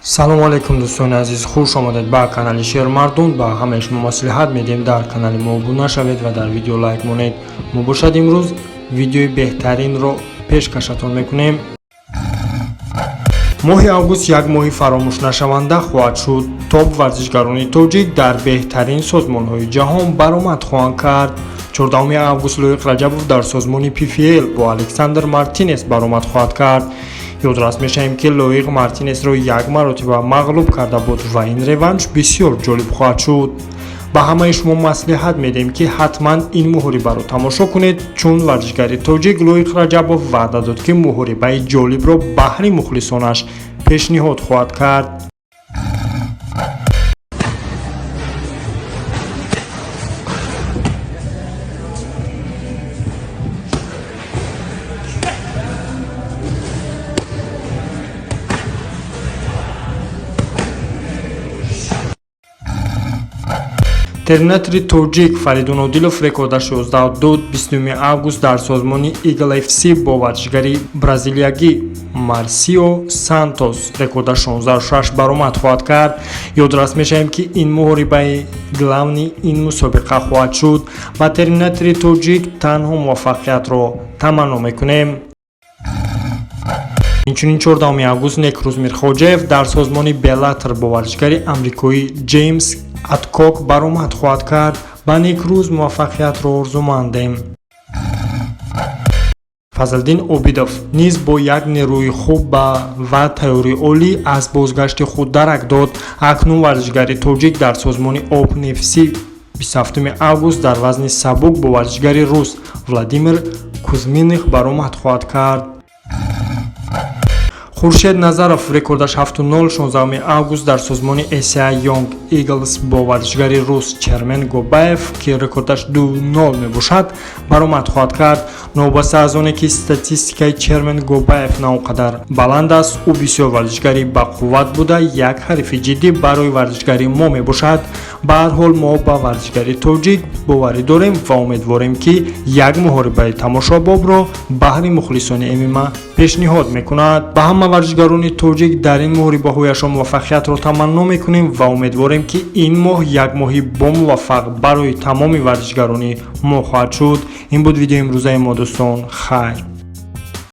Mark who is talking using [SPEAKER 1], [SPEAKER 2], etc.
[SPEAKER 1] салому алейкум дӯстони азиз, хуш омадед ба канали Шермардон. ба ҳамаи шумо маслиҳат медиҳем дар канали мо обуна шавед ва дар видео лайк монед. мо бошад имрӯз видеои беҳтаринро пешкашатон мекунем. моҳи август як моҳи фаромӯшнашаванда хоҳад шуд. топ варзишгарони тоҷик дар беҳтарин созмонҳои ҷаҳон баромад хоҳанд кард. 14 август Лоиқ Раҷабов дар созмони PFL бо Александр Мартинес баромад хоҳад кард. ёдрас мешавем ки Лоиқ Мартинесро як маротиба мағлуб карда буд ва ин реванш бисёр ҷолиб хоҳад шуд. ба ҳамаи шумо маслиҳат медиҳем ки ҳатман ин муҳорибаро тамошо кунед, чун варзишгари тоҷик Лоиқ Раҷабов ваъда дод ки муҳорибаи ҷолибро баҳри мухлисонаш пешниҳод хоҳад кард. терминатори тоҷик Фаридун Одилов рекорда 16 дод 20 август дар созмони Eagle FC бо варзишгари бразилиягӣ Марсио Сантос рекорда 16.6 баромад хоҳад кард. ёдрас мешавем ки ин муҳорибаи главни ин мусобиқа хоҳад шуд. ба терминатори тоҷик танҳо муваффақиятро таманно мекунем. инчунин 14 август Некрус Мирхоҷаев дар созмони Беллатор бо варзишгари амрикоӣ Ҷеймс Адкок баромад хоҳад кард. ба Некрус муваффақиятро орзумандем. Фазлиддин Обидов низ бо як нерӯи хуб ва тайёрии олӣ аз бозгашти худ дарак дод. акнун варзишгари тоҷик дар созмони Open FC 27 август дар вазни сабук бо варзишгари рус Владимир Кузьминых баромад хоҳад кард. Хуршед Назаров рекордаш 7-0 16 август дар созмони ACI Young Eagles бо варзишгари рус Чермен Гобаев ки рекордаш 2-0 мебошад баромад хоҳад кард. новбаста аз оне ки статистикаи Чермен Гобаев на он қадар баланд аст, ӯ бисёр варзишгари бақувват буда як ҳарифи ҷиддӣ барои варзишгари мо мебошад. ба ҳар ҳол мо ба варзишгари тоҷик боварӣ дорем ва умедворем ки як муҳорибаи тамошобобро баҳри мухлисони ММА пешниҳод мекунад. ба ҳама варзишгарони тоҷик дар ин муҳорибаҳояшон муваффақиятро таманно мекунем ва умедворем ки ин моҳ як моҳи бомуваффақ барои тамоми варзишгарони мо хоҳад шуд. ин буд видеои имрӯзаи мо дӯстон. хайр.